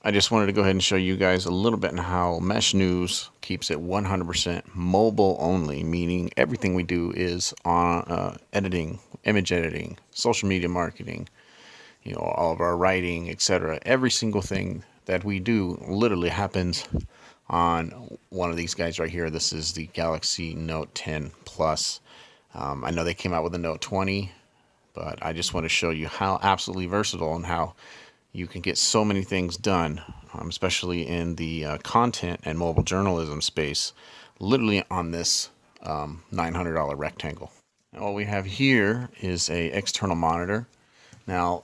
I just wanted to go ahead and show you guys a little bit on how Mesh News keeps it 100% mobile only, meaning everything we do is on editing, image editing, social media marketing, all of our writing, etc. Every single thing that we do literally happens on one of these guys right here. This is the Galaxy Note 10 Plus. I know they came out with the Note 20, but I just want to show you how absolutely versatile and how you can get so many things done, especially in the content and mobile journalism space, literally on this $900 rectangle. Now, what we have here is a external monitor. Now,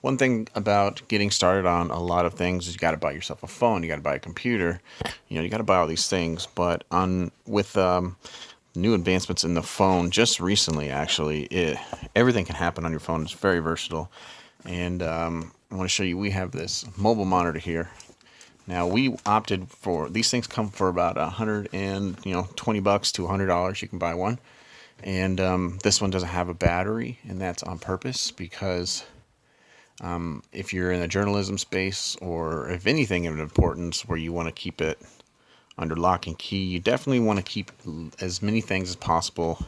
one thing about getting started on a lot of things is you got to buy yourself a phone, you got to buy a computer, you got to buy all these things. But with new advancements in the phone, just recently, actually, everything can happen on your phone. It's very versatile. And I want to show you, we have this mobile monitor here. Now, we opted for, these things come for about $120 to $100. You can buy one. And this one doesn't have a battery, and that's on purpose because if you're in a journalism space, or if anything of importance where you want to keep it under lock and key, you definitely want to keep as many things as possible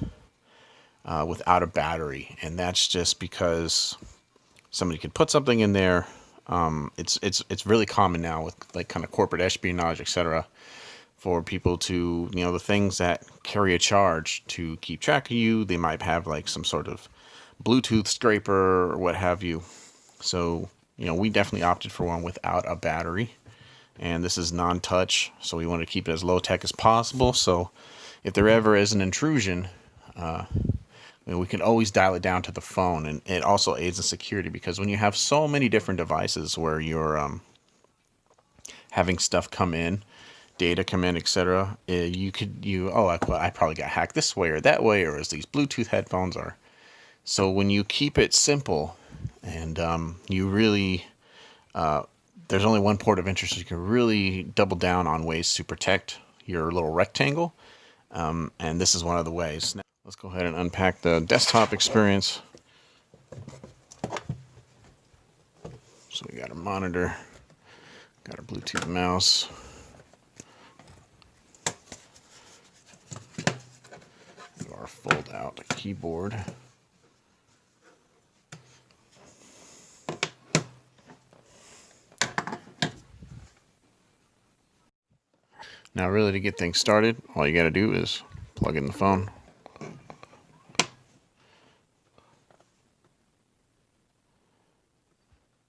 without a battery. And that's just because somebody could put something in there. It's really common now with like kind of corporate espionage, etc., for people to, the things that carry a charge to keep track of you. They might have like some sort of Bluetooth scraper or what have you. So, we definitely opted for one without a battery. And this is non-touch, so we want to keep it as low tech as possible. So if there ever is an intrusion, we can always dial it down to the phone. And it also aids in security, because when you have so many different devices where you're having stuff come in, data come in, etc., I probably got hacked this way or that way, or as these Bluetooth headphones are. So when you keep it simple and you really there's only one port of interest, so you can really double down on ways to protect your little rectangle, and this is one of the ways. Now, let's go ahead and unpack the desktop experience. So we got a monitor, got a Bluetooth mouse, our fold out keyboard. Now, really, to get things started, all you got to do is plug in the phone.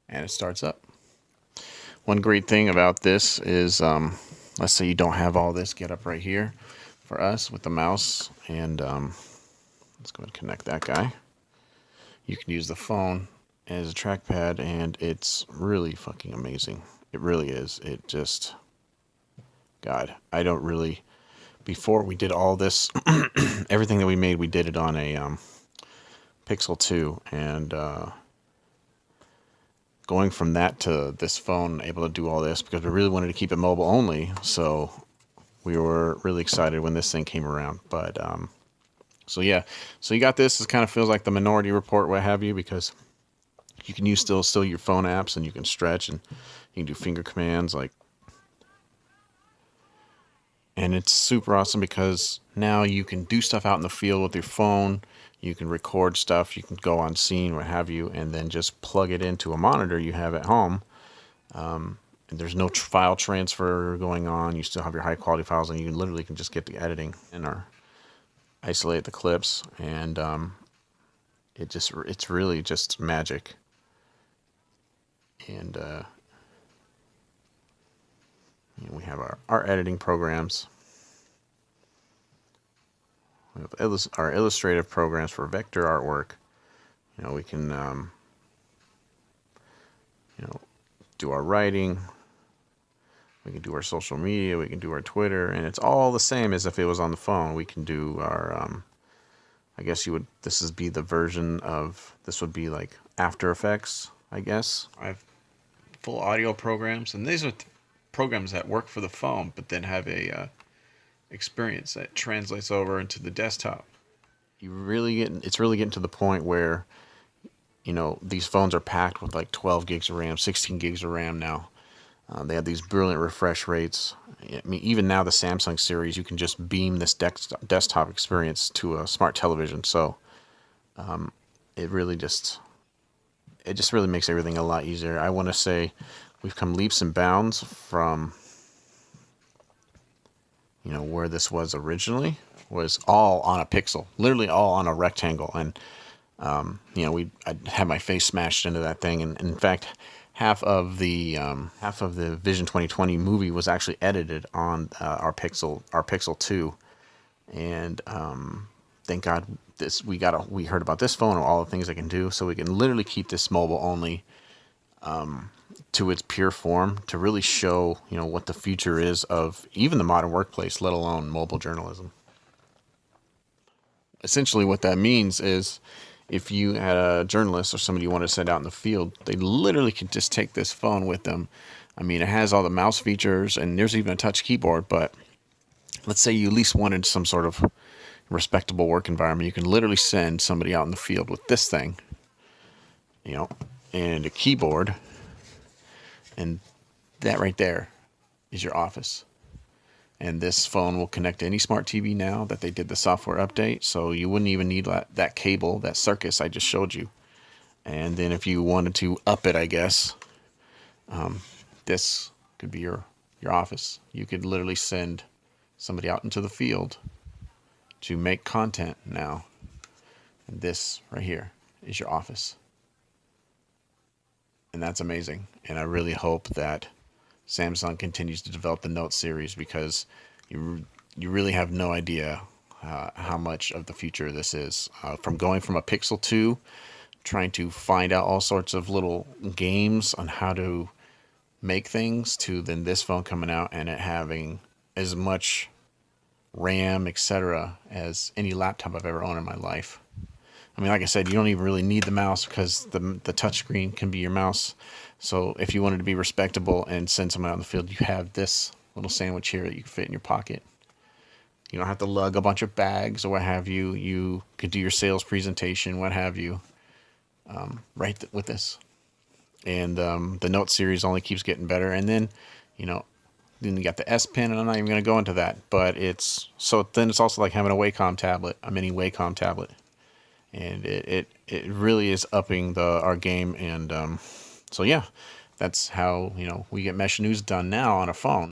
And it starts up. One great thing about this is, let's say you don't have all this, get up right here for us with the mouse. And let's go ahead and connect that guy. You can use the phone as a trackpad, and it's really fucking amazing. It really is. It just... God, I don't really... Before we did all this, everything that we made, we did it on a Pixel 2. And going from that to this phone, able to do all this, because we really wanted to keep it mobile only. So we were really excited when this thing came around. But, so yeah. So you got this. It kind of feels like the Minority Report, what have you, because you can use still your phone apps, and you can stretch, and you can do finger commands like... And it's super awesome because now you can do stuff out in the field with your phone. You can record stuff. You can go on scene, what have you, and then just plug it into a monitor you have at home. And there's no file transfer going on. You still have your high quality files, and you literally can just get the editing and isolate the clips. And it's really just magic. And we have our editing programs. We have our illustrative programs for vector artwork. We can do our writing. We can do our social media. We can do our Twitter, and it's all the same as if it was on the phone. We can do our I guess this would be the version of, this would be like After Effects, I guess. I have full audio programs, and these are programs that work for the phone, but then have a experience that translates over into the desktop. It's really getting to the point where, these phones are packed with like 12 gigs of RAM, 16 gigs of RAM now. They have these brilliant refresh rates. I mean, even now the Samsung series, you can just beam this desktop experience to a smart television. So it really just it just really makes everything a lot easier. I want to say we've come leaps and bounds from where this was originally was all on a pixel, literally all on a rectangle, and I had my face smashed into that thing, and in fact, half of the Vision 2020 movie was actually edited on our Pixel 2, and thank God we heard about this phone and all the things it can do, so we can literally keep this mobile only to its pure form to really show what the future is of even the modern workplace, let alone mobile journalism. Essentially what that means is if you had a journalist or somebody you want to send out in the field, they literally can just take this phone with them. I mean, it has all the mouse features and there's even a touch keyboard, but let's say you at least wanted some sort of respectable work environment. You can literally send somebody out in the field with this thing, you know, and a keyboard, and that right there is your office. And this phone will connect to any smart TV now that they did the software update. So you wouldn't even need that cable, that circus I just showed you. And then if you wanted to up it, I guess, this could be your office. You could literally send somebody out into the field to make content now. And this right here is your office. And that's amazing. And I really hope that Samsung continues to develop the Note series, because you really have no idea how much of the future this is. From going from a Pixel 2, trying to find out all sorts of little games on how to make things, to then this phone coming out and it having as much RAM, etc., as any laptop I've ever owned in my life. I mean, like I said, you don't even really need the mouse because the touchscreen can be your mouse. So if you wanted to be respectable and send someone out in the field, you have this little sandwich here that you can fit in your pocket. You don't have to lug a bunch of bags or what have you. You could do your sales presentation, what have you, with this. And the Note series only keeps getting better. And then, then you got the S Pen, and I'm not even going to go into that. But it's also like having a Wacom tablet, a mini Wacom tablet. And it really is upping our game. And so yeah, that's how we get Mesh News done now on a phone.